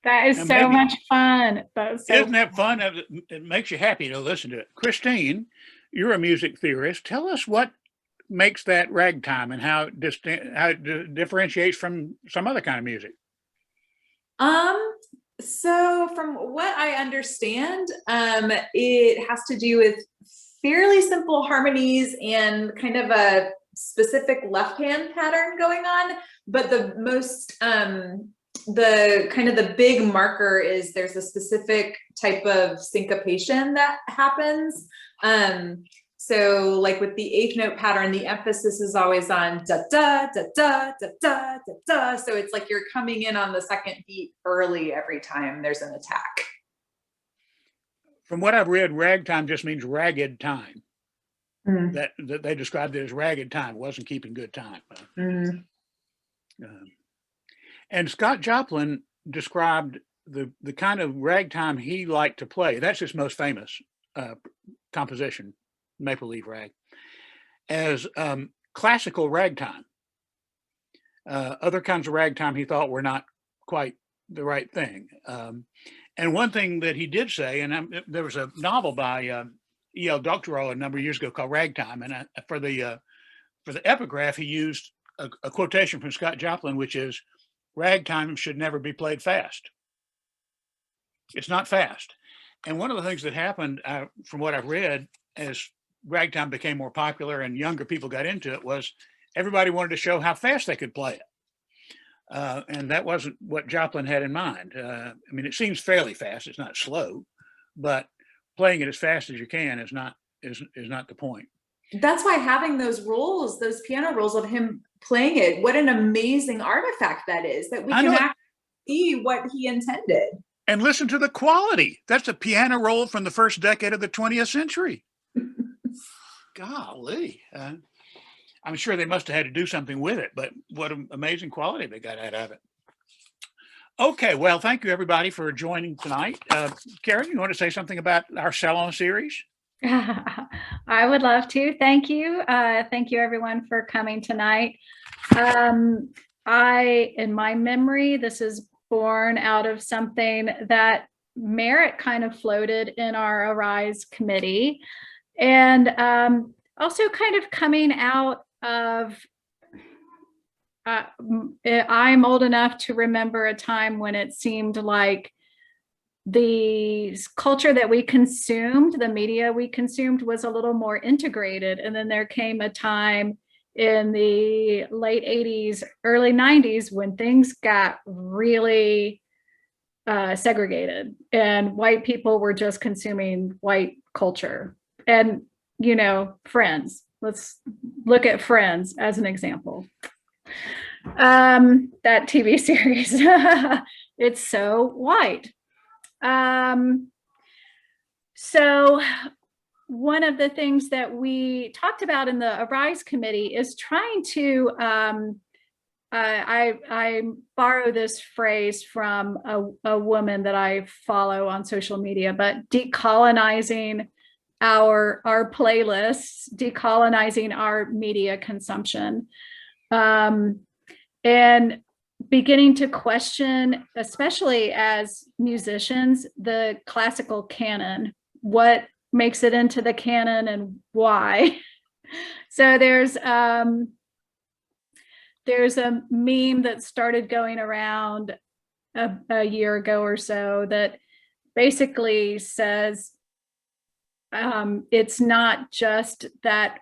That is Now, so maybe, much fun. That's so isn't that fun? It makes you happy to listen to it. Christine, you're a music theorist. Tell us what makes that ragtime and how it differentiates from some other kind of music. Um, so from what I understand, it has to do with fairly simple harmonies and kind of a specific left hand pattern going on. But the most, the kind of the big marker is there's a specific type of syncopation that happens. So like with the eighth note pattern, the emphasis is always on da da da da da da da da. So it's like you're coming in on the second beat early every time there's an attack. From what I've read, ragtime just means ragged time. Mm. That they described it as ragged time. It wasn't keeping good time. And Scott Joplin described the kind of ragtime he liked to play. That's his most famous composition, Maple Leaf Rag, as classical ragtime. Other kinds of ragtime he thought were not quite the right thing. And one thing that he did say, and there was a novel by E.L. Doctorow a number of years ago called Ragtime, and for the epigraph he used a quotation from Scott Joplin, which is, "Ragtime should never be played fast. It's not fast." And one of the things that happened, from what I've read, as ragtime became more popular and younger people got into it, was everybody wanted to show how fast they could play it. And that wasn't what Joplin had in mind. I mean, it seems fairly fast. It's not slow, but playing it as fast as you can is not the point. That's why having those rolls, those piano rolls of him playing it, what an amazing artifact that is, that we can actually see what he intended. And listen to the quality. That's a piano roll from the first decade of the 20th century. Golly. I'm sure they must have had to do something with it, but what an amazing quality they got out of it. Okay, well, thank you everybody for joining tonight. Karen, you want to say something about our Salon series? I would love to. Thank you. Thank you everyone for coming tonight. In my memory, this is born out of something that Merritt kind of floated in our Arise committee, and also kind of coming out of, I'm old enough to remember a time when it seemed like the culture that we consumed, the media we consumed, was a little more integrated. And then there came a time in the late 80s, early 90s, when things got really segregated and white people were just consuming white culture. And, you know, Friends, let's look at Friends as an example. That TV series, it's so white. So one of the things that we talked about in the Arise committee is trying to, I borrow this phrase from a woman that I follow on social media, but decolonizing our playlists, decolonizing our media consumption, and beginning to question, especially as musicians, the classical canon, what makes it into the canon and why. So there's a meme that started going around a year ago or so that basically says, it's not just that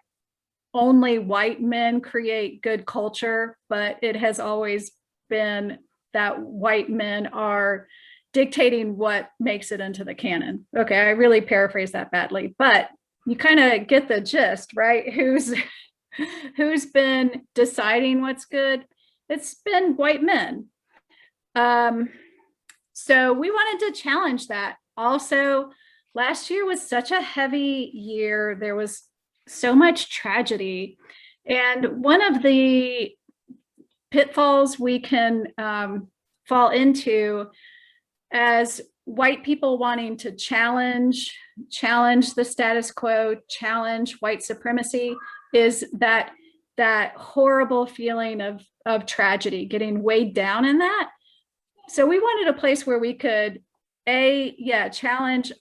only white men create good culture, but it has always been that white men are dictating what makes it into the canon. Okay, I really paraphrased that badly, but you kind of get the gist, right? Who's been deciding what's good? It's been white men. So we wanted to challenge that. Also, last year was such a heavy year. There was so much tragedy. And one of the pitfalls we can fall into as white people wanting to challenge the status quo, challenge white supremacy, is that horrible feeling of tragedy, getting weighed down in that. So we wanted a place where we could challenge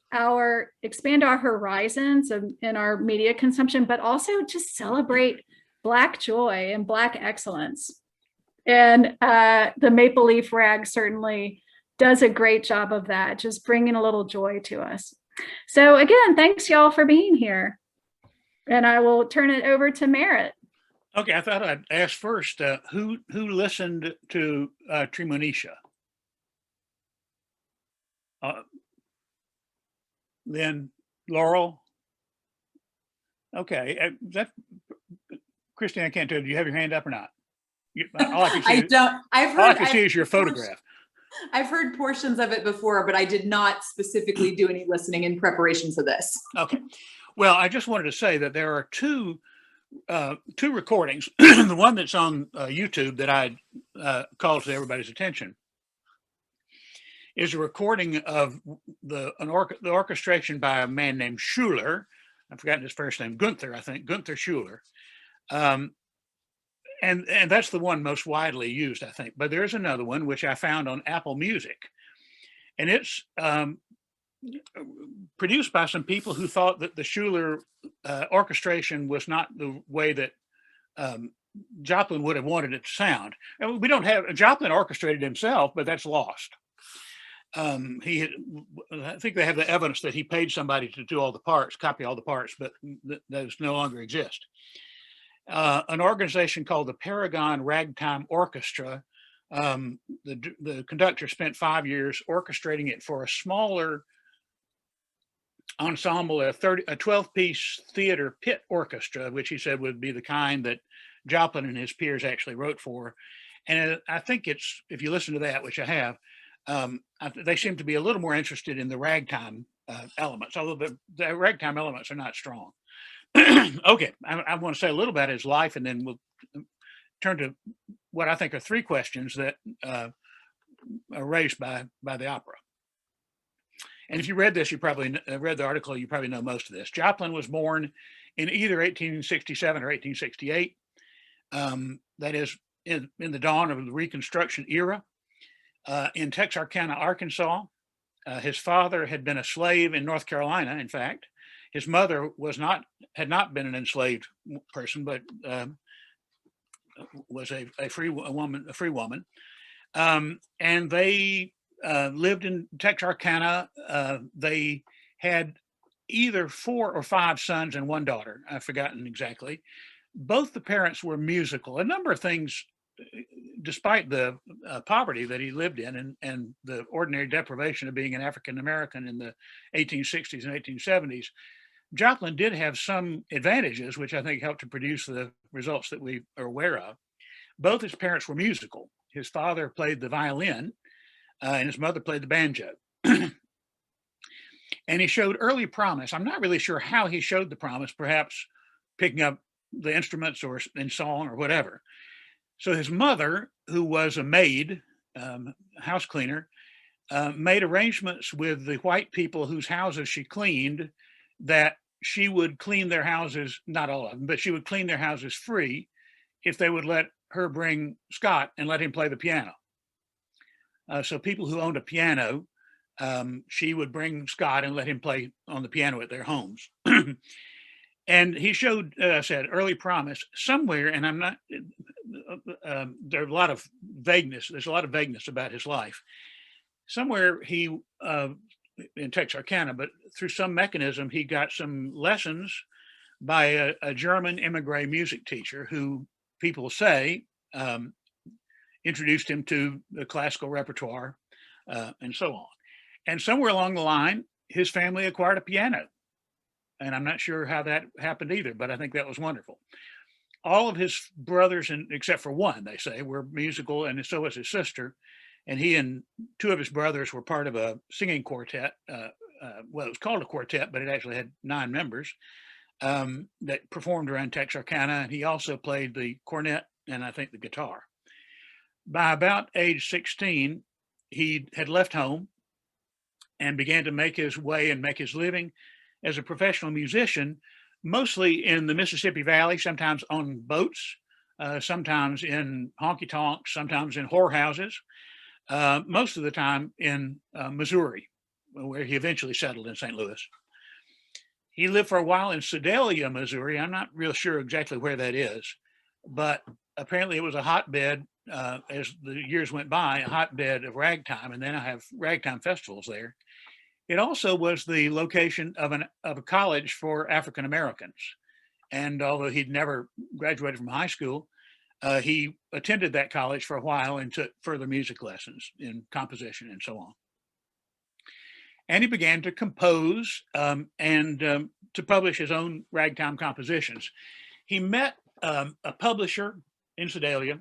expand our horizons in our media consumption, but also just celebrate Black joy and Black excellence. And the Maple Leaf Rag certainly does a great job of that, just bringing a little joy to us. So again, thanks y'all for being here. And I will turn it over to Merritt. Okay, I thought I'd ask first, who listened to Tremonisha? Then Laurel. Okay, Christine, I can't tell. Do you have your hand up or not? All I can see, I don't. all I can see is your photograph. I've heard portions of it before, but I did not specifically do any listening in preparation for this. Okay. Well, I just wanted to say that there are two recordings. The one that's on YouTube that I called to everybody's attention is a recording of the orchestration by a man named Schuler. I've forgotten his first name, Gunther, I think, Gunther Schuler. And that's the one most widely used, I think. But there's another one which I found on Apple Music, and it's produced by some people who thought that the Schuler orchestration was not the way that Joplin would have wanted it to sound. And we don't have Joplin orchestrated himself, but that's lost. I think they have the evidence that he paid somebody to do all the parts, copy all the parts, but those no longer exist. An organization called the Paragon Ragtime Orchestra. The conductor spent 5 years orchestrating it for a smaller ensemble, a 12-piece theater pit orchestra, which he said would be the kind that Joplin and his peers actually wrote for. And I think it's, if you listen to that, which I have, they seem to be a little more interested in the ragtime elements, although the ragtime elements are not strong. Okay, I want to say a little about his life, and then we'll turn to what I think are three questions that are raised by the opera. And if you read this, you probably read the article, you probably know most of this. Joplin was born in either 1867 or 1868. That is in the dawn of the Reconstruction era, in Texarkana, Arkansas. His father had been a slave in North Carolina, in fact. His mother had not been an enslaved person, but was a free woman. And they lived in Texarkana. They had either 4 or 5 sons and 1 daughter. I've forgotten exactly. Both the parents were musical. A number of things, despite the poverty that he lived in and the ordinary deprivation of being an African American in the 1860s and 1870s, Joplin did have some advantages, which I think helped to produce the results that we are aware of. Both his parents were musical. His father played the violin, and his mother played the banjo. And he showed early promise. I'm not really sure how he showed the promise, perhaps picking up the instruments or in song or whatever. So his mother, who was a maid, house cleaner, made arrangements with the white people whose houses she cleaned that she would clean their houses, not all of them, but she would clean their houses free if they would let her bring Scott and let him play the piano. So people who owned a piano, she would bring Scott and let him play on the piano at their homes. And he showed, I said, early promise somewhere, and I'm not, there's a lot of vagueness. There's a lot of vagueness about his life. Somewhere he, in Texarkana, but through some mechanism, he got some lessons by a German immigrant music teacher who people say introduced him to the classical repertoire and so on. And somewhere along the line, his family acquired a piano. And I'm not sure how that happened either, but I think that was wonderful. All of his brothers, except for one, they say, were musical, and so was his sister. And he and 2 of his brothers were part of a singing quartet. Well, it was called a quartet, but it actually had 9 members that performed around Texarkana. And he also played the cornet and I think the guitar. By about age 16, he had left home and began to make his way and make his living as a professional musician, mostly in the Mississippi Valley, sometimes on boats, sometimes in honky tonks, sometimes in whorehouses. most of the time in Missouri, where he eventually settled in St. Louis. He lived for a while in Sedalia, Missouri. I'm not real sure exactly where that is, but apparently it was a hotbed, as the years went by, a hotbed of ragtime, and then I have ragtime festivals there. It also was the location of a college for African Americans. And although he'd never graduated from high school, he attended that college for a while and took further music lessons in composition and so on. And he began to compose and to publish his own ragtime compositions. He met a publisher in Sedalia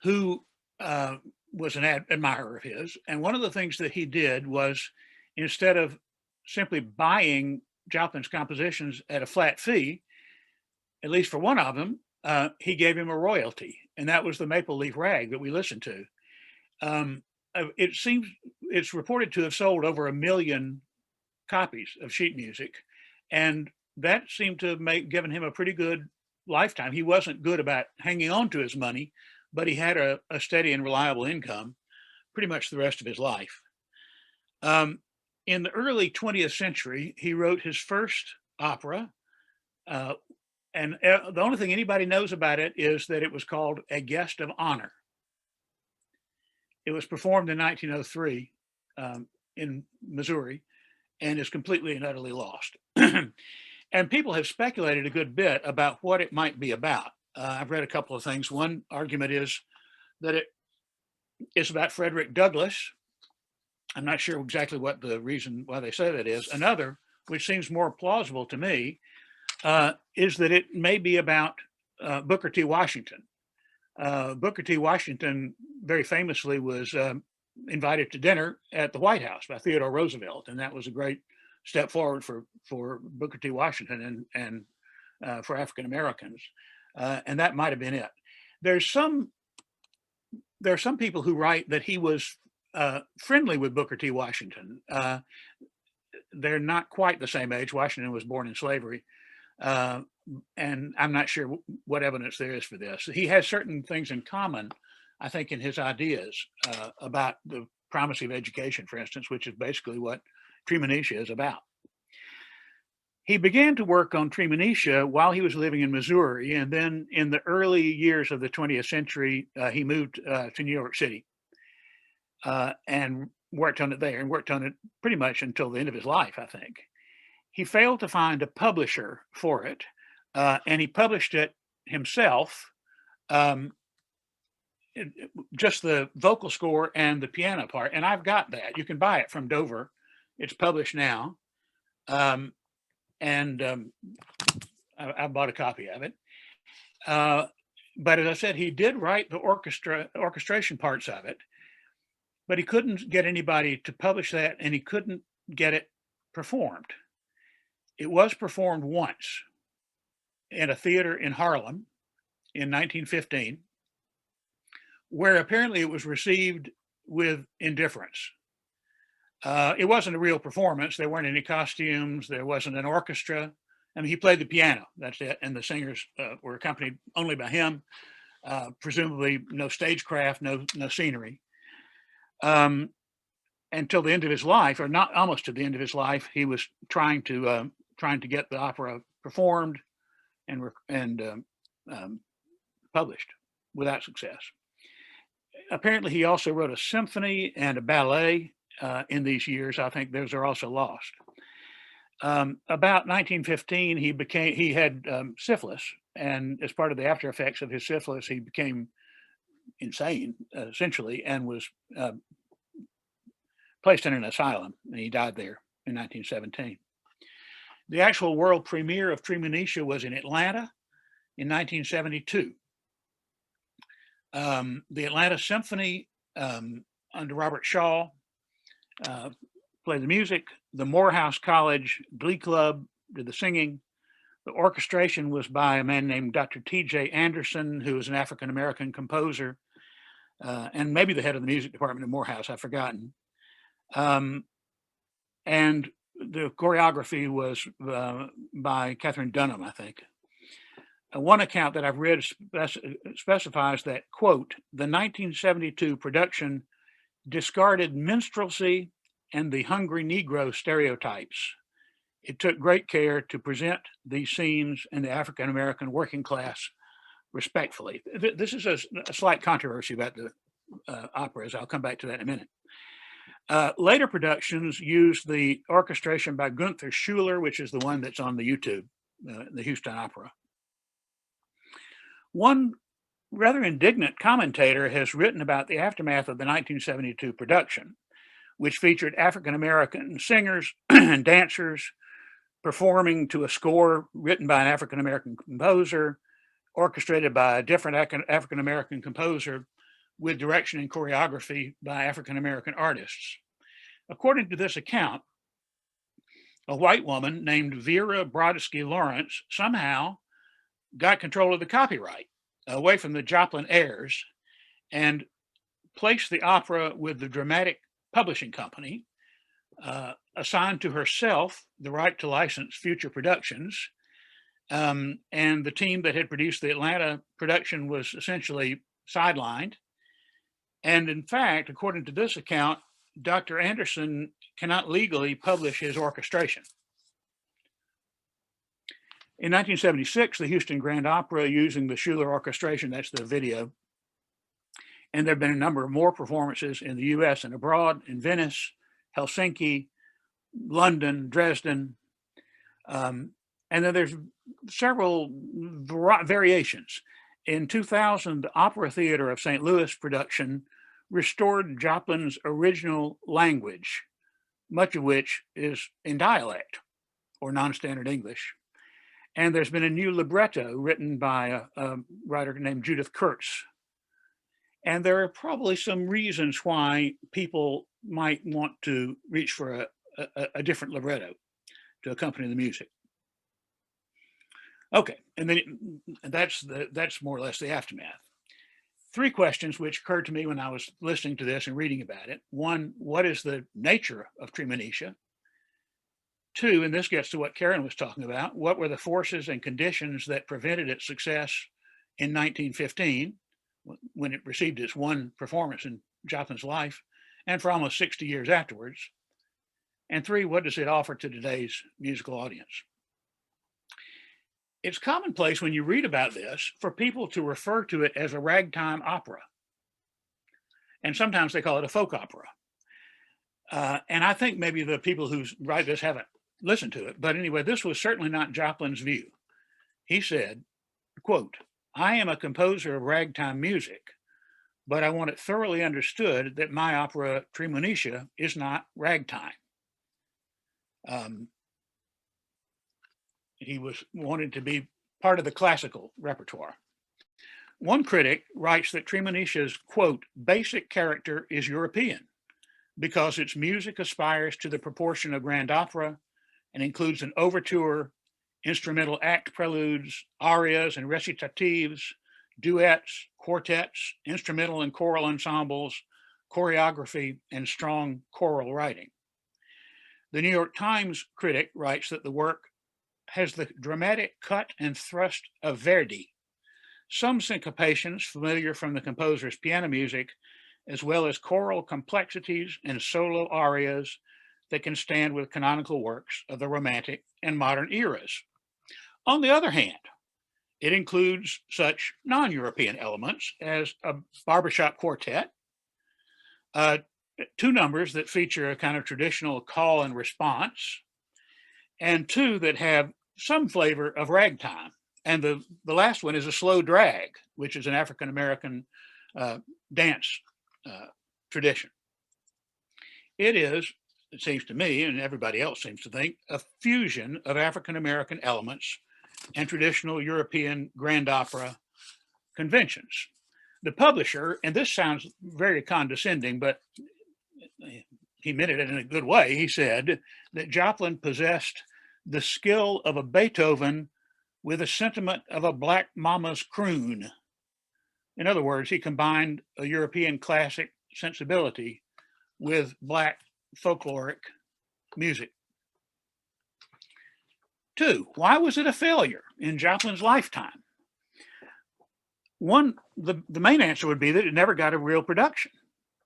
who was an admirer of his. And one of the things that he did was, instead of simply buying Joplin's compositions at a flat fee, at least for one of them, he gave him a royalty. And that was the Maple Leaf Rag that we listened to. It's reported to have sold over 1 million copies of sheet music. And that seemed to have given him a pretty good lifetime. He wasn't good about hanging on to his money, but he had a steady and reliable income pretty much the rest of his life. In the early 20th century, he wrote his first opera. And the only thing anybody knows about it is that it was called A Guest of Honor. It was performed in 1903 in Missouri and is completely and utterly lost. And people have speculated a good bit about what it might be about. I've read a couple of things. One argument is that it is about Frederick Douglass. I'm not sure exactly what the reason why they say that is. Another, which seems more plausible to me, is that it may be about Booker T. Washington. Booker T. Washington very famously was invited to dinner at the White House by Theodore Roosevelt, and that was a great step forward for Booker T. Washington and for African Americans, and that might have been it. There are some people who write that he was friendly with Booker T. Washington. They're not quite the same age. Washington was born in slavery. And I'm not sure what evidence there is for this. He has certain things in common, I think, in his ideas about the primacy of education, for instance, which is basically what Treemonisha is about. He began to work on Treemonisha while he was living in Missouri, and then in the early years of the 20th century, he moved to New York City and worked on it there, and worked on it pretty much until the end of his life, I think. He failed to find a publisher for it, and he published it himself, just the vocal score and the piano part. And I've got that. You can buy it from Dover. It's published now. I bought a copy of it. But as I said, he did write the orchestration parts of it, but he couldn't get anybody to publish that, and he couldn't get it performed. It was performed once in a theater in Harlem in 1915, where apparently it was received with indifference. It wasn't a real performance. There weren't any costumes. There wasn't an orchestra. I mean, he played the piano, that's it. And the singers were accompanied only by him, presumably no stagecraft, no scenery. Until the end of his life, or not almost to the end of his life, he was trying to get the opera performed and published without success. Apparently, he also wrote a symphony and a ballet in these years. I think those are also lost. About 1915, he had syphilis, and as part of the after effects of his syphilis, he became insane, essentially, and was placed in an asylum, and he died there in 1917. The actual world premiere of Treemonisha was in Atlanta in 1972. The Atlanta Symphony under Robert Shaw played the music. The Morehouse College Glee Club did the singing. The orchestration was by a man named Dr. T.J. Anderson, who was an African-American composer, and maybe the head of the music department at Morehouse, I've forgotten. And the choreography was by Catherine Dunham, I think. one account that I've read specifies that, quote, the 1972 production discarded minstrelsy and the hungry Negro stereotypes. It took great care to present these scenes in the African American working class respectfully. This is a slight controversy about the operas. I'll come back to that in a minute. Later productions used the orchestration by Gunther Schuller, which is the one that's on the YouTube, the Houston Opera. One rather indignant commentator has written about the aftermath of the 1972 production, which featured African American singers and dancers performing to a score written by an African American composer, orchestrated by a different African American composer, with direction and choreography by African American artists. According to this account, a white woman named Vera Brodsky Lawrence somehow got control of the copyright away from the Joplin heirs and placed the opera with the Dramatic Publishing Company, assigned to herself the right to license future productions. And the team that had produced the Atlanta production was essentially sidelined. And in fact, according to this account, Dr. Anderson cannot legally publish his orchestration. In 1976, the Houston Grand Opera, using the Schuller orchestration, that's the video, and there have been a number of more performances in the US and abroad, in Venice, Helsinki, London, Dresden, and then there's several variations. In 2000, the Opera Theater of St. Louis production restored Joplin's original language, much of which is in dialect or non-standard English. And there's been a new libretto written by a writer named Judith Kurtz. And there are probably some reasons why people might want to reach for a different libretto to accompany the music. Okay, and then that's more or less the aftermath. Three questions which occurred to me when I was listening to this and reading about it. One, what is the nature of Treemonisha? Two, and this gets to what Karen was talking about, what were the forces and conditions that prevented its success in 1915, when it received its one performance in Joplin's life, and for almost 60 years afterwards? And three, what does it offer to today's musical audience? It's commonplace when you read about this for people to refer to it as a ragtime opera. And sometimes they call it a folk opera. And I think maybe the people who write this haven't listened to it. But anyway, this was certainly not Joplin's view. He said, quote, I am a composer of ragtime music, but I want it thoroughly understood that my opera Treemonisha is not ragtime. He was wanted to be part of the classical repertoire. One critic writes that Treemonisha's, quote, basic character is European because its music aspires to the proportion of grand opera and includes an overture, instrumental act preludes, arias and recitatives, duets, quartets, instrumental and choral ensembles, choreography, and strong choral writing. The New York Times critic writes that the work has the dramatic cut and thrust of Verdi, some syncopations familiar from the composer's piano music, as well as choral complexities and solo arias that can stand with canonical works of the Romantic and modern eras. On the other hand, it includes such non-European elements as a barbershop quartet, two numbers that feature a kind of traditional call and response, and two that have some flavor of ragtime. And the last one is a slow drag, which is an African-American dance tradition. It is, it seems to me, and everybody else seems to think, a fusion of African-American elements and traditional European grand opera conventions. The publisher, and this sounds very condescending, but he meant it in a good way, he said that Joplin possessed the skill of a Beethoven with a sentiment of a black mama's croon. In other words, he combined a European classic sensibility with black folkloric music. Two, why was it a failure in Joplin's lifetime? the main answer would be that it never got a real production.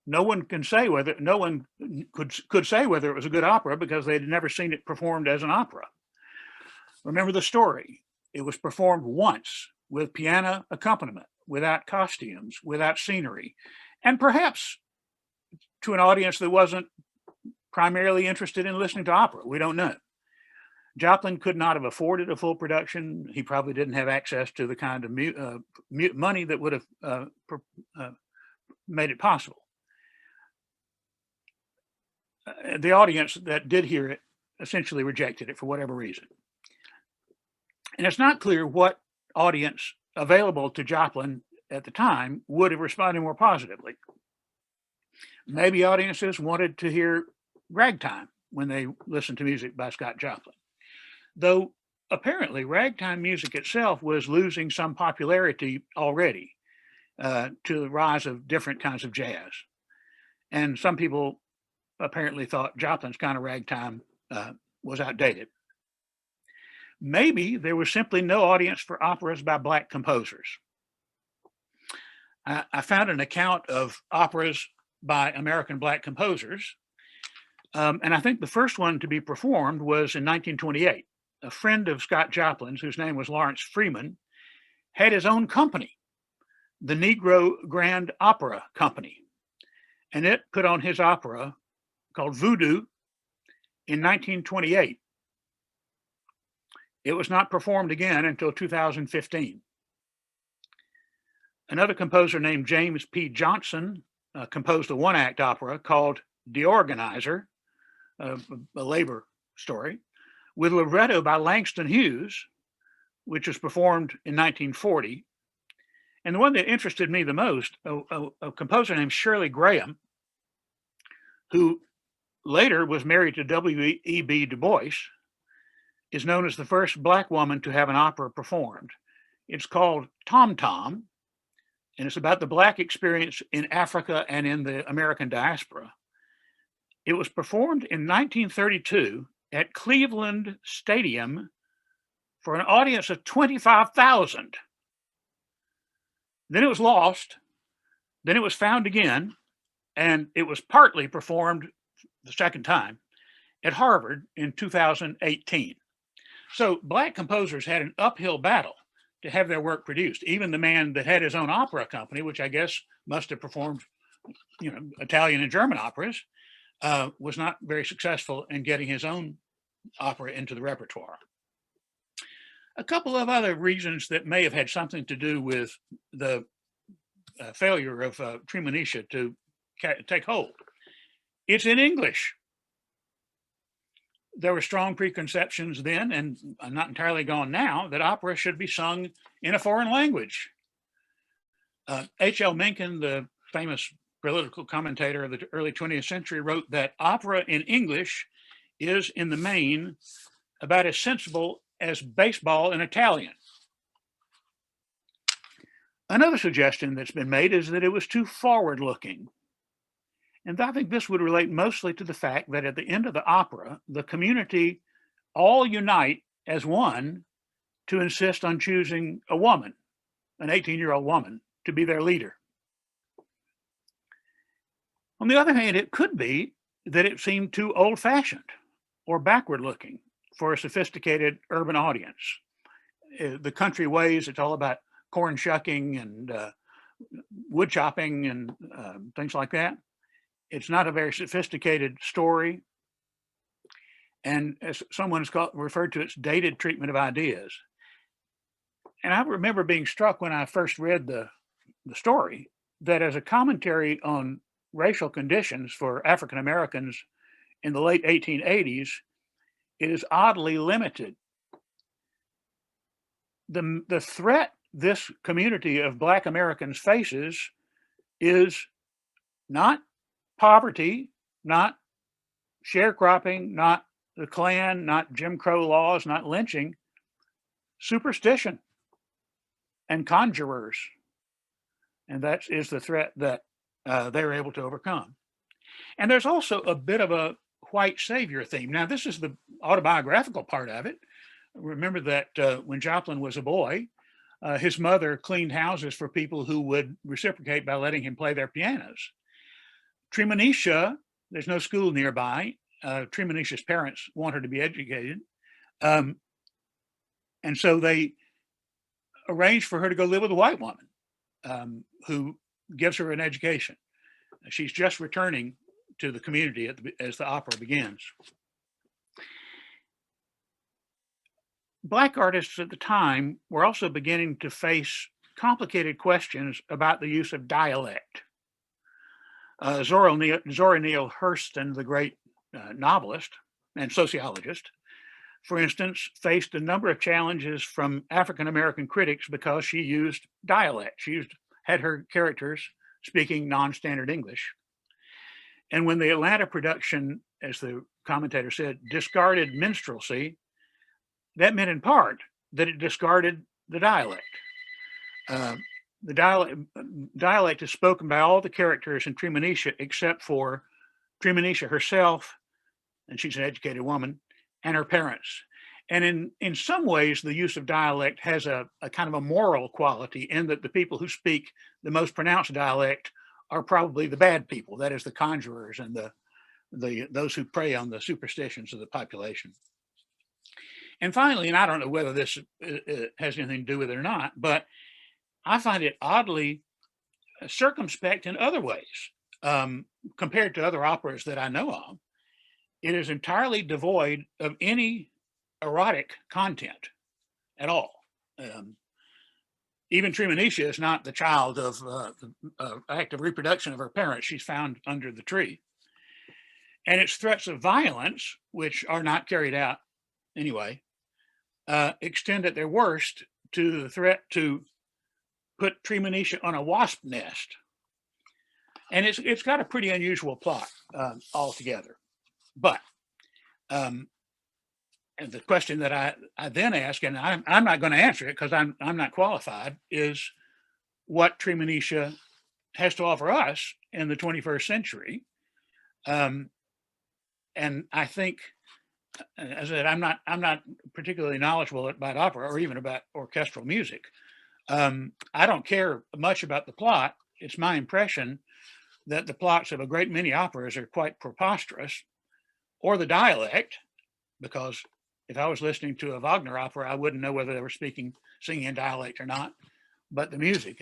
No one could say whether it was a good opera because they'd never seen it performed as an opera. Remember the story. It was performed once with piano accompaniment, without costumes, without scenery, and perhaps to an audience that wasn't primarily interested in listening to opera. We don't know. Joplin could not have afforded a full production. He probably didn't have access to the kind of money that would have made it possible. The audience that did hear it essentially rejected it for whatever reason. And it's not clear what audience available to Joplin at the time would have responded more positively. Maybe audiences wanted to hear ragtime when they listened to music by Scott Joplin. Though apparently ragtime music itself was losing some popularity already to the rise of different kinds of jazz. And some people apparently thought Joplin's kind of ragtime was outdated. Maybe there was simply no audience for operas by Black composers. I found an account of operas by American Black composers, and I think the first one to be performed was in 1928. A friend of Scott Joplin's, whose name was Lawrence Freeman, had his own company, the Negro Grand Opera Company, and it put on his opera called Voodoo in 1928. It was not performed again until 2015. Another composer named James P. Johnson composed a one-act opera called The Organizer, a labor story, with libretto by Langston Hughes, which was performed in 1940. And the one that interested me the most, a composer named Shirley Graham, who later was married to W.E.B. Du Bois, is known as the first Black woman to have an opera performed. It's called Tom Tom, and it's about the Black experience in Africa and in the American diaspora. It was performed in 1932 at Cleveland Stadium for an audience of 25,000. Then it was lost. Then it was found again, and it was partly performed the second time at Harvard in 2018. So Black composers had an uphill battle to have their work produced. Even the man that had his own opera company, which I guess must have performed, Italian and German operas, was not very successful in getting his own opera into the repertoire. A couple of other reasons that may have had something to do with the failure of Treemonisha to take hold. It's in English. There were strong preconceptions then, and not entirely gone now, that opera should be sung in a foreign language. H.L. Mencken, the famous political commentator of the early 20th century, wrote that opera in English is, in the main, about as sensible as baseball in Italian. Another suggestion that's been made is that it was too forward-looking. And I think this would relate mostly to the fact that at the end of the opera, the community all unite as one to insist on choosing a woman, an 18-year-old woman, to be their leader. On the other hand, it could be that it seemed too old-fashioned or backward-looking for a sophisticated urban audience. The country ways, it's all about corn shucking and wood chopping and things like that. It's not a very sophisticated story. And as someone has referred to, its dated treatment of ideas. And I remember being struck when I first read the story that as a commentary on racial conditions for African Americans in the late 1880s, it is oddly limited. The threat this community of Black Americans faces is not poverty, not sharecropping, not the Klan, not Jim Crow laws, not lynching, superstition and conjurers. And that is the threat that they're able to overcome. And there's also a bit of a white savior theme. Now, this is the autobiographical part of it. Remember that when Joplin was a boy, his mother cleaned houses for people who would reciprocate by letting him play their pianos. Tremonisha, there's no school nearby. Tremonisha's parents want her to be educated. And so they arranged for her to go live with a white woman who gives her an education. She's just returning to the community as the opera begins. Black artists at the time were also beginning to face complicated questions about the use of dialect. Zora Neale Hurston, the great novelist and sociologist, for instance, faced a number of challenges from African-American critics because she used dialect. She had her characters speaking non-standard English. And when the Atlanta production, as the commentator said, discarded minstrelsy, that meant in part that it discarded the dialect. The dialect is spoken by all the characters in Tremonisha except for Tremonisha herself, and she's an educated woman, and her parents. And in some ways, the use of dialect has a kind of a moral quality in that the people who speak the most pronounced dialect are probably the bad people, that is the conjurers and those who prey on the superstitions of the population. And finally, and I don't know whether this has anything to do with it or not, but I find it oddly circumspect in other ways compared to other operas that I know of. It is entirely devoid of any erotic content at all. Even Tremonisha is not the child of active reproduction of her parents. She's found under the tree. And its threats of violence, which are not carried out anyway, extend at their worst to the threat to put Tremonisha on a wasp nest. And it's got a pretty unusual plot altogether. But and the question that I then ask, and I'm not going to answer it because I'm not qualified, is what Tremonisha has to offer us in the 21st century. And I think, as I said, I'm not particularly knowledgeable about opera or even about orchestral music. I don't care much about the plot. It's my impression that the plots of a great many operas are quite preposterous, or the dialect, because if I was listening to a Wagner opera, I wouldn't know whether they were singing in dialect or not, but the music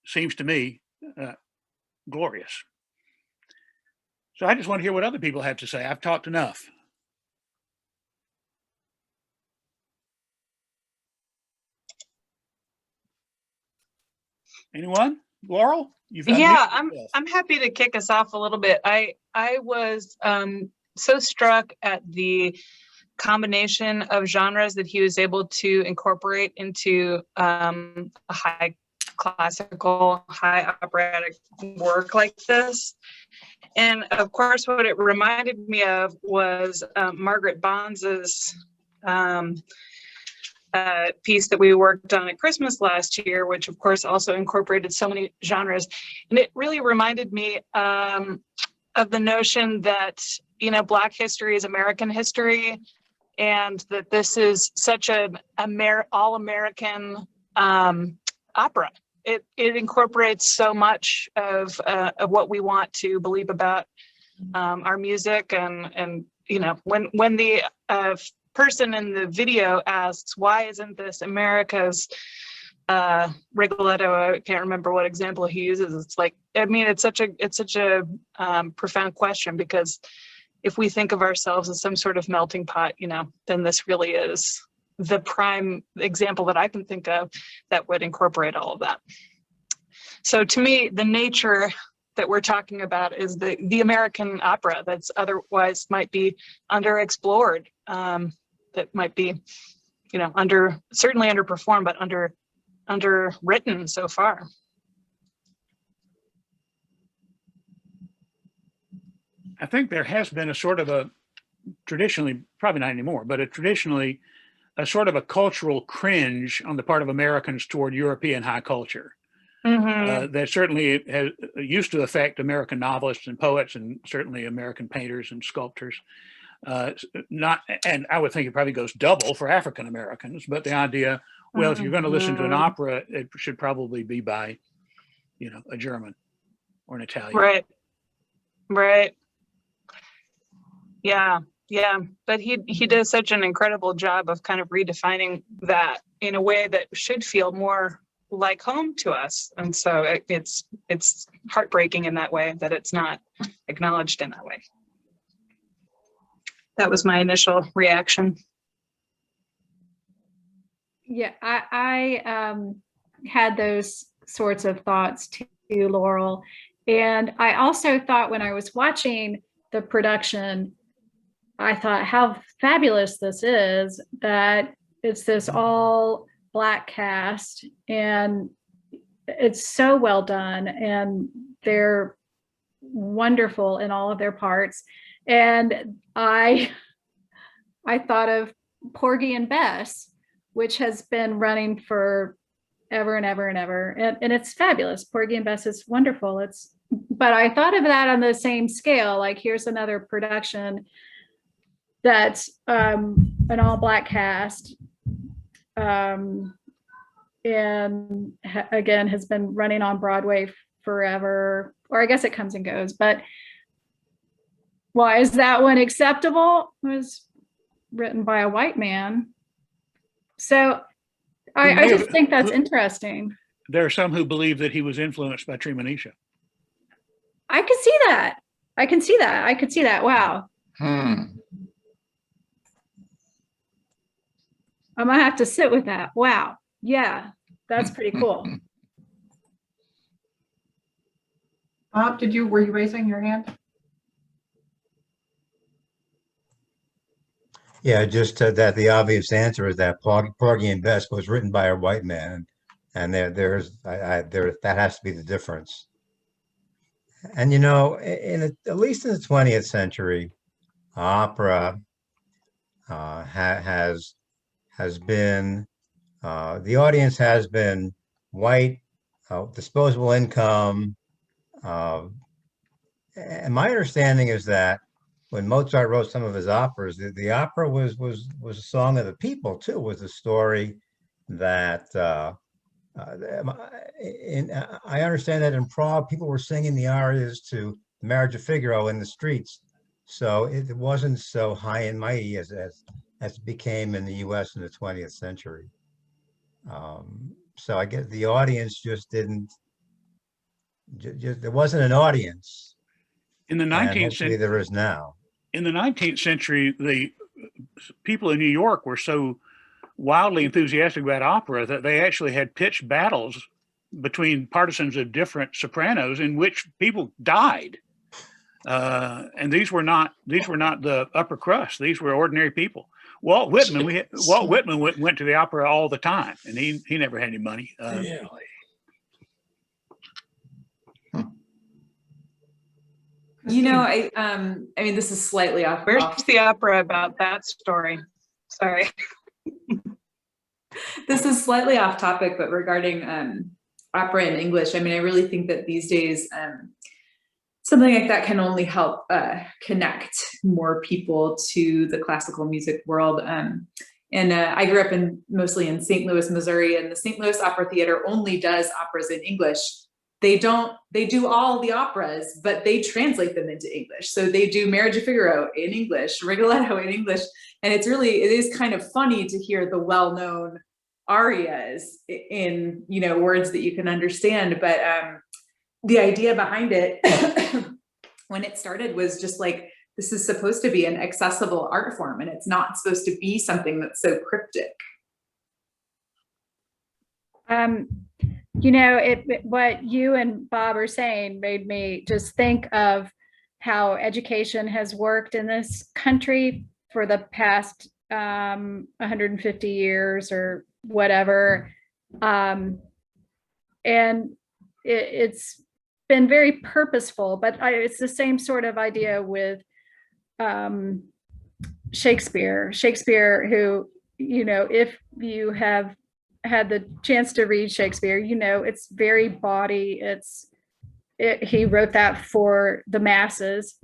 seems to me glorious. So I just want to hear what other people have to say. I've talked enough. Anyone? Laurel? Yeah, I'm happy to kick us off a little bit. I was so struck at the combination of genres that he was able to incorporate into a high classical, high operatic work like this. And of course, what it reminded me of was Margaret Bonds's piece that we worked on at Christmas last year, which of course also incorporated so many genres. And it really reminded me of the notion that, Black history is American history, and that this is such an all-American opera. It incorporates so much of what we want to believe about our music, and when the person in the video asks, why isn't this America's Rigoletto? I can't remember what example he uses. It's like, it's such a profound question, because if we think of ourselves as some sort of melting pot, then this really is the prime example that I can think of that would incorporate all of that. So to me, the nature that we're talking about is the American opera that's otherwise might be underexplored, that might be, certainly underperformed, but underwritten so far. I think there has been a sort of a traditionally, probably not anymore, but a sort of a cultural cringe on the part of Americans toward European high culture. Mm-hmm. That certainly used to affect American novelists and poets, and certainly American painters and sculptors. And I would think it probably goes double for African Americans, but the idea, Well, if you're going to listen to an Mhm. opera, it should probably be by, a German or an Italian. Right. Right. Yeah. Yeah. But he does such an incredible job of kind of redefining that in a way that should feel more like home to us. And so it's heartbreaking in that way that it's not acknowledged in that way. That was my initial reaction. Yeah, I had those sorts of thoughts too, Laurel. And I also thought when I was watching the production, I thought how fabulous this is, that it's this all Black cast and it's so well done and they're wonderful in all of their parts. And I thought of Porgy and Bess, which has been running for ever and ever and ever. And it's fabulous. Porgy and Bess is wonderful. But I thought of that on the same scale. Like, here's another production that's an all Black cast. And again, has been running on Broadway forever, or I guess it comes and goes. But why is that one acceptable? It was written by a white man. So I just think that's interesting. There are some who believe that he was influenced by Treemonisha. I could see that. I can see that. I could see that. Wow. I'm gonna have to sit with that. Wow. Yeah, that's pretty cool. Bob, were you raising your hand? Yeah, just that the obvious answer is that Porgy and Bess was written by a white man, and there that has to be the difference. And at least in the 20th century, opera has been the audience has been white, disposable income, and my understanding is that when Mozart wrote some of his operas, the opera was a song of the people too. Was a story that I understand that in Prague, people were singing the arias to The Marriage of Figaro in the streets. So it wasn't so high and mighty as it became in the U.S. in the 20th century. So I guess the audience just didn't. There wasn't an audience In the 19th century, there is now. In the 19th century, the people in New York were so wildly enthusiastic about opera that they actually had pitched battles between partisans of different sopranos in which people died. And these were not the upper crust. These were ordinary people. Walt Whitman went to the opera all the time, and he never had any money. Really? I mean, this is slightly off. Where's the opera about that story? Sorry. This is slightly off topic, but regarding opera in English, I mean, I really think that these days, something like that can only help connect more people to the classical music world. And I grew up mostly in St. Louis, Missouri, and the St. Louis Opera Theater only does operas in English. They do all the operas, but they translate them into English. So they do Marriage of Figaro in English, Rigoletto in English. And it is kind of funny to hear the well-known arias in, words that you can understand. But the idea behind it, when it started, was just like, this is supposed to be an accessible art form, and it's not supposed to be something that's so cryptic. What you and Bob are saying made me just think of how education has worked in this country for the past 150 years or whatever. And it's been very purposeful, but it's the same sort of idea with Shakespeare, who, if you have had the chance to read Shakespeare, it's very bawdy. He wrote that for the masses.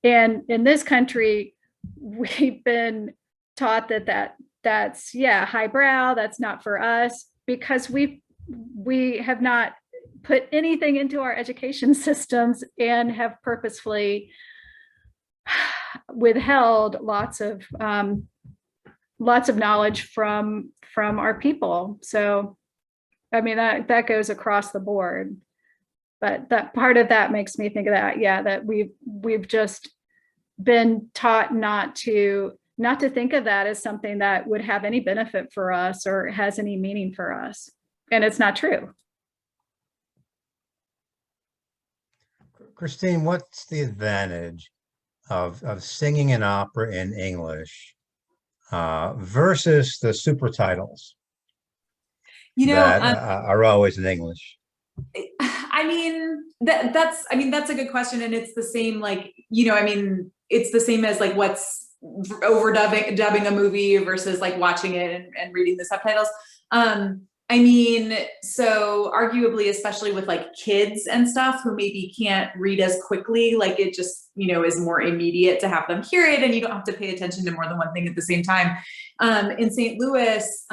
And in this country, we've been taught that that's, yeah, highbrow, that's not for us, because we have not put anything into our education systems and have purposefully withheld lots of knowledge from our people. So, I mean, that goes across the board. But that part of that makes me think of that, yeah, that we've just been taught not to think of that as something that would have any benefit for us or has any meaning for us. And it's not true. Christine, what's the advantage of singing an opera in English versus the super titles that are always in English? I mean, that's a good question. And it's the same, like, it's the same as like what's dubbing a movie versus like watching it and reading the subtitles. So arguably, especially with like kids and stuff who maybe can't read as quickly, like it just, is more immediate to have them hear it, and you don't have to pay attention to more than one thing at the same time. In St. Louis,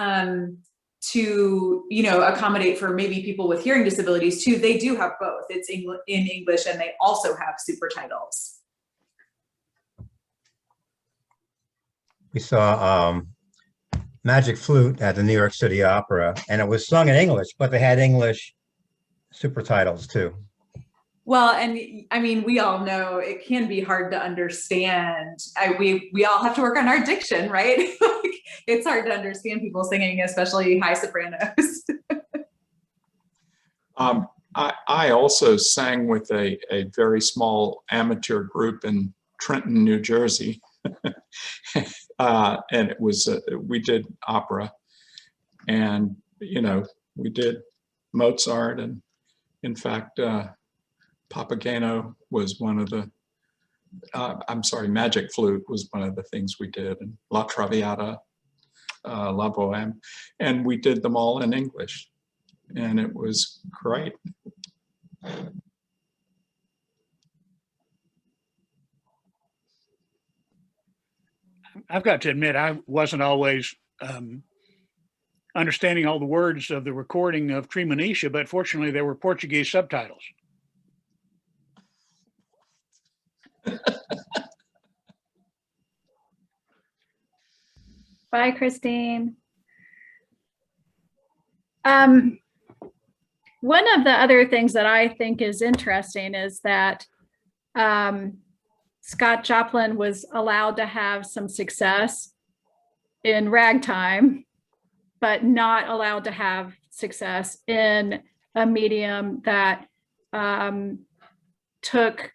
to, accommodate for maybe people with hearing disabilities too, they do have both. It's in English, and they also have super titles. We saw Magic Flute at the New York City Opera, and it was sung in English, but they had English super titles too. Well, and I mean, we all know it can be hard to understand. We all have to work on our diction, right? It's hard to understand people singing, especially high sopranos. I also sang with a very small amateur group in Trenton, New Jersey. And it was, we did opera, and, we did Mozart, and in fact, Papageno was one of the, Magic Flute was one of the things we did, and La Traviata, La Boheme, and we did them all in English, and it was great. I've got to admit, I wasn't always understanding all the words of the recording of Tremonisha, but fortunately there were Portuguese subtitles. Bye, Christine. One of the other things that I think is interesting is that Scott Joplin was allowed to have some success in ragtime, but not allowed to have success in a medium that took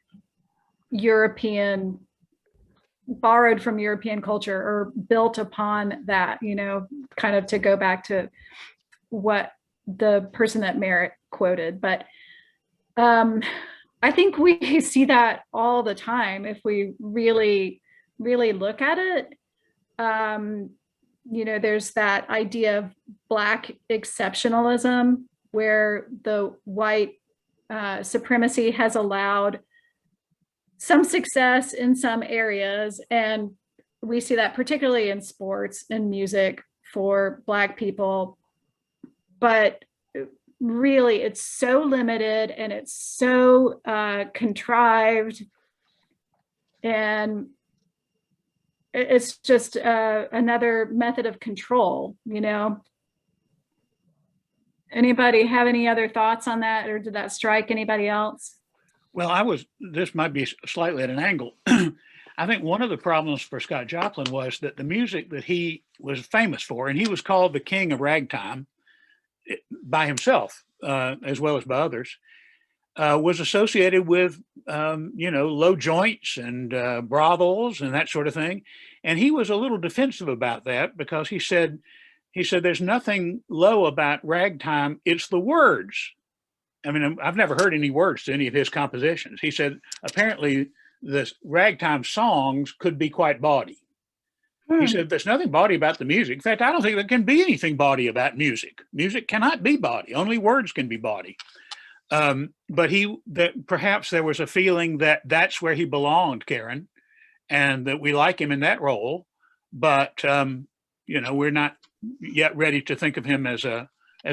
borrowed from European culture or built upon that, kind of to go back to what the person that Merritt quoted. But I think we see that all the time if we really, really look at it. There's that idea of Black exceptionalism, where the white supremacy has allowed some success in some areas. And we see that particularly in sports and music for Black people. But really, it's so limited and it's so contrived. And it's just another method of control, Anybody have any other thoughts on that, or did that strike anybody else? Well, this might be slightly at an angle. I think one of the problems for Scott Joplin was that the music that he was famous for, and he was called the king of ragtime by himself, as well as by others, was associated with, low joints and brothels and that sort of thing. And he was a little defensive about that, because he said, there's nothing low about ragtime. It's the words. I mean, I've never heard any words to any of his compositions. He said, apparently the ragtime songs could be quite bawdy. He said, there's nothing bawdy about the music. In fact, I don't think there can be anything bawdy about music. Music cannot be bawdy. Only words can be bawdy. But perhaps there was a feeling that that's where he belonged, Karen, and that we like him in that role. But, we're not yet ready to think of him as a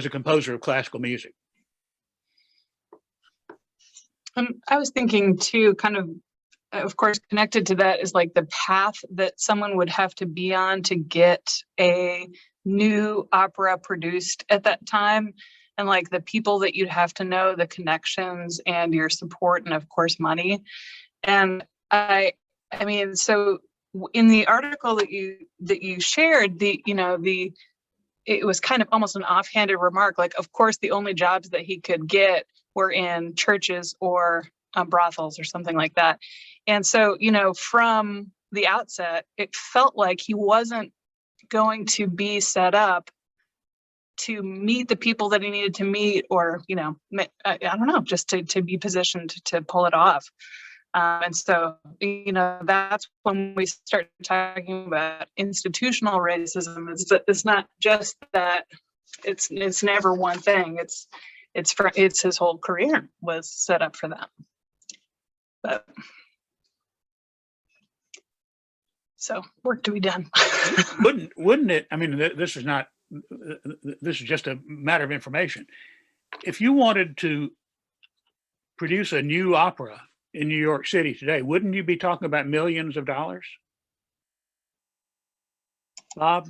composer of classical music. I was thinking too, kind of course, connected to that is like the path that someone would have to be on to get a new opera produced at that time, and like the people that you'd have to know, the connections and your support, and of course money. And I mean, so in the article that you shared, it was kind of almost an offhanded remark, like, of course, the only jobs that he could get were in churches or brothels or something like that. And so, from the outset, it felt like he wasn't going to be set up to meet the people that he needed to meet, or, I don't know, just to be positioned to pull it off. And so, that's when we start talking about institutional racism. It's not just that it's never one thing. It's his whole career was set up for that. But so work to be done. Wouldn't it? I mean, this is just a matter of information. If you wanted to produce a new opera in New York City today, wouldn't you be talking about millions of dollars? Bob?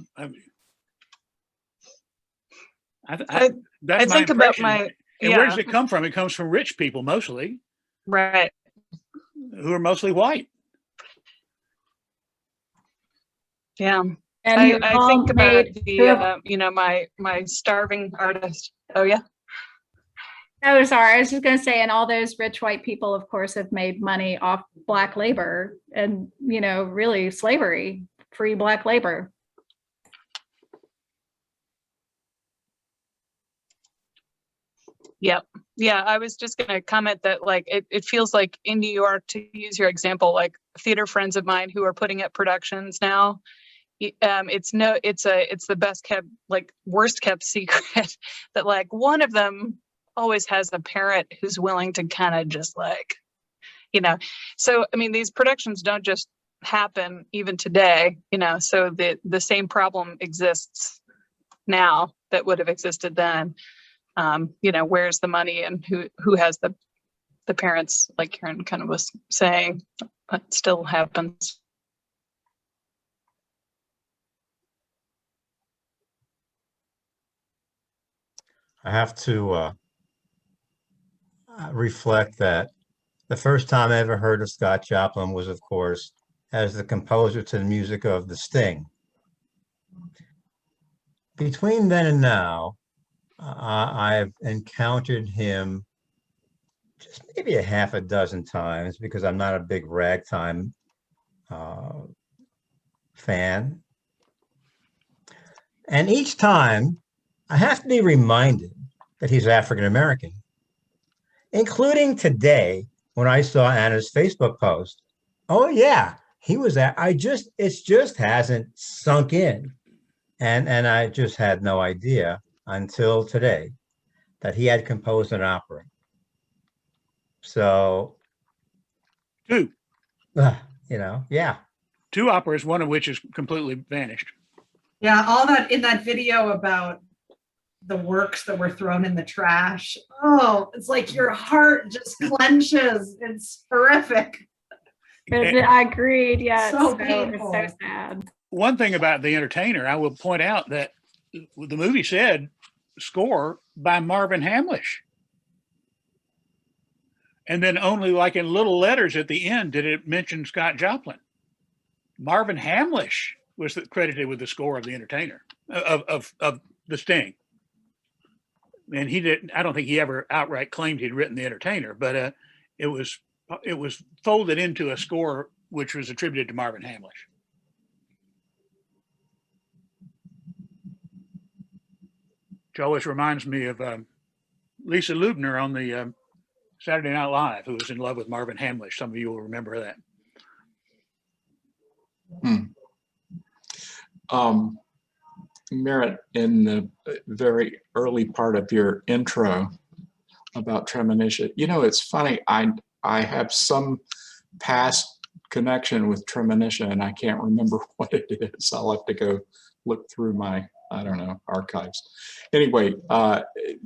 That's I think about my, and where does it come from? It comes from rich people mostly. Right. Who are mostly white. Yeah. And I think about the, my starving artist. Oh, yeah. Oh, sorry. I was just going to say, and all those rich white people, of course, have made money off Black labor and, really slavery, free Black labor. Yep. Yeah, I was just going to comment that, like, it feels like in New York, to use your example, like theater friends of mine who are putting up productions now, it's the best kept, like worst kept secret that like one of them always has a parent who's willing to kind of just like, so I mean, these productions don't just happen even today, so the same problem exists now that would have existed then. Where's the money and who has the parents, like Karen kind of was saying, that still happens. I have to reflect that the first time I ever heard of Scott Joplin was, of course, as the composer to the music of The Sting. Between then and now, I've encountered him just maybe a half a dozen times because I'm not a big ragtime fan. And each time I have to be reminded that he's African American, including today when I saw Anna's Facebook post. Oh yeah, he was that. It just hasn't sunk in. And I just had no idea until today that he had composed an opera. So, two, yeah. Two operas, one of which is completely vanished. Yeah, all that in that video about the works that were thrown in the trash. Oh, it's like your heart just clenches. It's horrific. I agreed. Yeah, So it's painful. so sad. One thing about The Entertainer, I will point out that the movie said score by Marvin Hamlish. And then only like in little letters at the end did it mention Scott Joplin. Marvin Hamlish was credited with the score of The Entertainer, of The Sting. And he didn't, I don't think he ever outright claimed he'd written The Entertainer, but it was folded into a score which was attributed to Marvin Hamlish. Which always reminds me of Lisa Lubner on the Saturday Night Live, who was in love with Marvin Hamlish. Some of you will remember that. Merritt, in the very early part of your intro about Tremontice, it's funny, I have some past connection with Tremontice and I can't remember what it is. I'll have to go look through my, I don't know, archives. Anyway,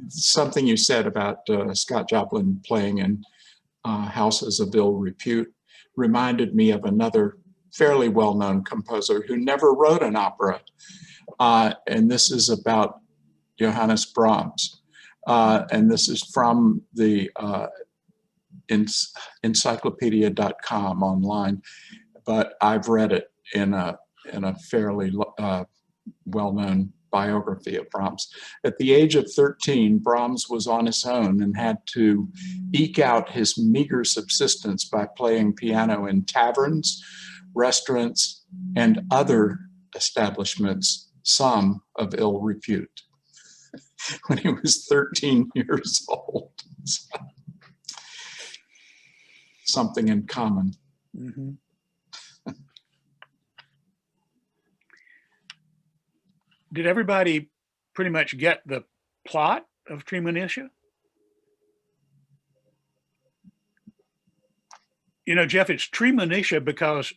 something you said about Scott Joplin playing in houses of ill repute reminded me of another fairly well-known composer who never wrote an opera. And this is about Johannes Brahms. And this is from the encyclopedia.com online, but I've read it in a fairly well-known biography of Brahms. At the age of 13, Brahms was on his own and had to eke out his meager subsistence by playing piano in taverns, restaurants, and other establishments, some of ill repute, when he was 13 years old. So, something in common. Mm-hmm. Did everybody pretty much get the plot of Treemonisha? You know, Jeff, it's Treemonisha because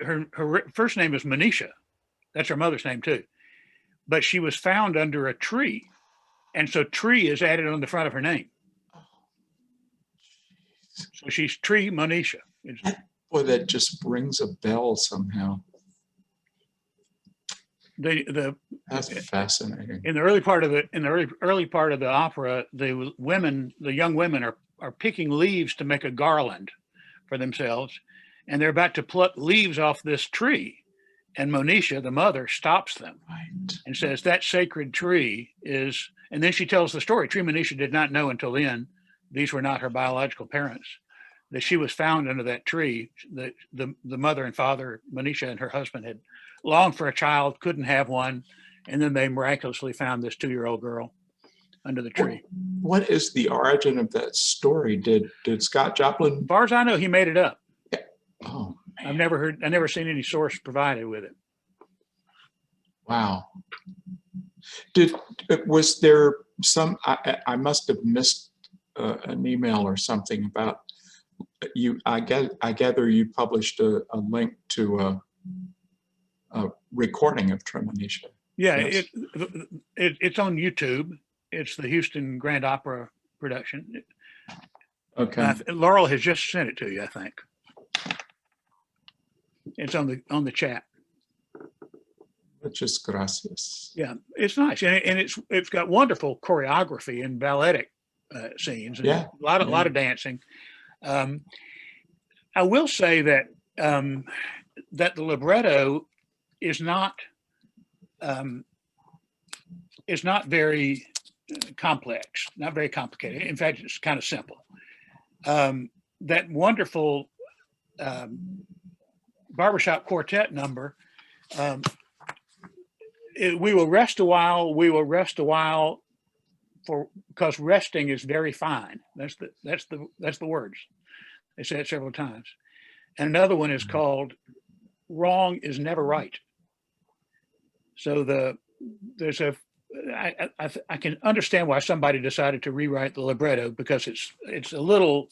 her first name is Manisha. That's her mother's name too. But she was found under a tree. And so tree is added on the front of her name. So she's Treemonisha. Boy, that just rings a bell somehow. That's fascinating. In the early part of the opera, the young women are picking leaves to make a garland for themselves, and they're about to pluck leaves off this tree, and Monisha, the mother, stops them and says that sacred tree is, and then she tells the story. Treemonisha did not know until then these were not her biological parents, that she was found under that tree. The mother and father, Monisha and her husband, had longed for a child, couldn't have one, and then they miraculously found this 2-year-old girl under the tree. What is the origin of that story? Did Scott Joplin? As far as I know, he made it up. Yeah. Oh, man. I've never seen any source provided with it. Wow. Was there some? I must have missed an email or something about you. I gather you published a link to a recording of Treemonisha. Yeah, Yes. it's on YouTube. It's the Houston Grand Opera production. Okay. Laurel has just sent it to you, I think. It's on the chat. Muchas gracias. Yeah, it's nice, and it's got wonderful choreography and balletic scenes. And Yeah, a lot of dancing. I will say that that the libretto is not very complex, not very complicated. In fact, it's kind of simple. That wonderful barbershop quartet number. We will rest a while. We will rest a while, because resting is very fine. That's the words. They say it several times. And another one is called "Wrong is Never Right." So I can understand why somebody decided to rewrite the libretto, because it's a little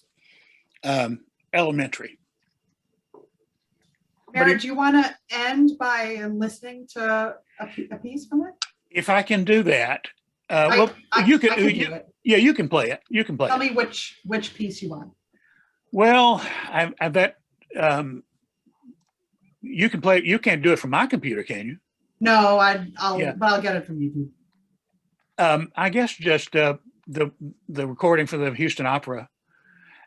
elementary. Mary, do you want to end by listening to a piece from it? If I can do that, you can do it. Yeah, you can play it. You can play Tell it. me which piece you want. Well, I bet you can play. You can't do it from my computer, can you? No, I'll get it from YouTube. I guess just the recording for the Houston Opera.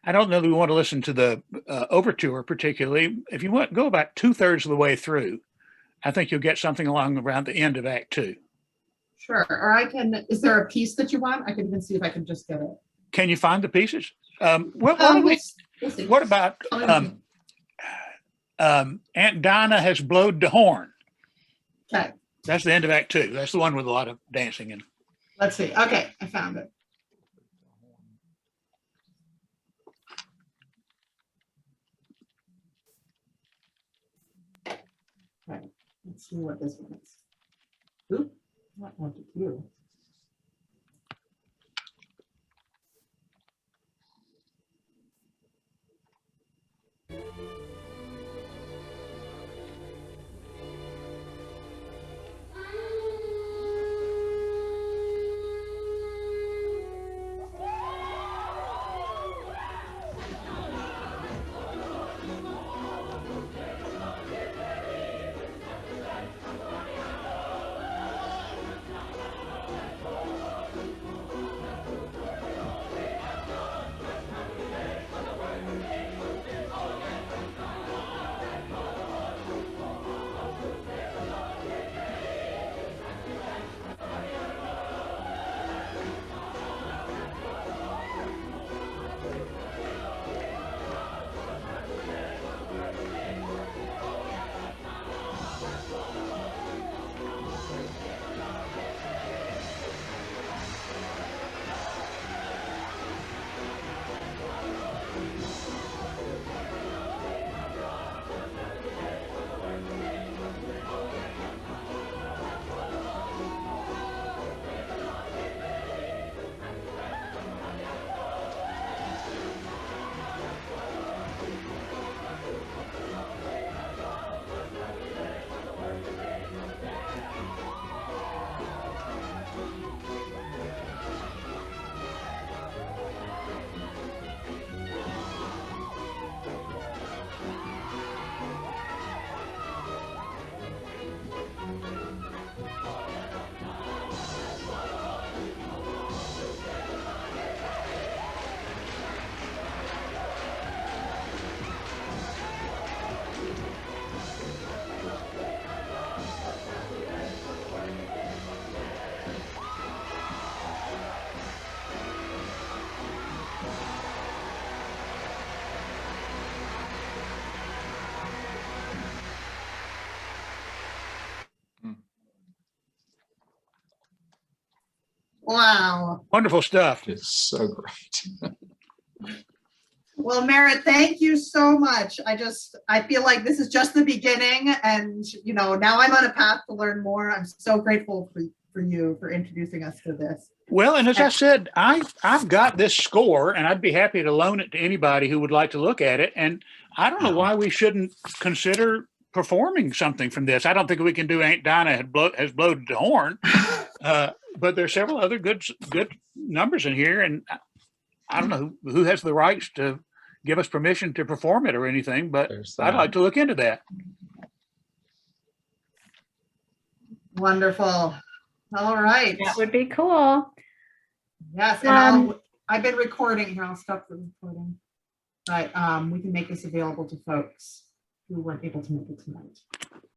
I don't know that we want to listen to the overture particularly. If you want, go about 2/3 of the way through. I think you'll get something along around the end of Act 2. Sure. Or I can. Is there a piece that you want? I can even see if I can just get it. Can you find the pieces? We'll see. What about Aunt Dinah has blowed the horn? Okay. That's the end of Act 2. That's the one with a lot of dancing in. Let's see. Okay, I found it. Right. Let's see what this one is. Oop, not what to do. Wow. Wonderful stuff. It's so great. Well, Merritt, thank you so much. I feel like this is just the beginning, and now I'm on a path to learn more. I'm so grateful for you for introducing us to this. Well, and as I said, I've got this score, and I'd be happy to loan it to anybody who would like to look at it. And I don't know why we shouldn't consider performing something from this. I don't think we can do Aunt Dinah has blowed the horn, but there's several other good numbers in here, and I don't know who has the rights to give us permission to perform it or anything, but I'd like to look into that. Wonderful. All right. That would be cool. Yes, and I've been recording here. I'll stop the recording. But we can make this available to folks who weren't able to make it tonight.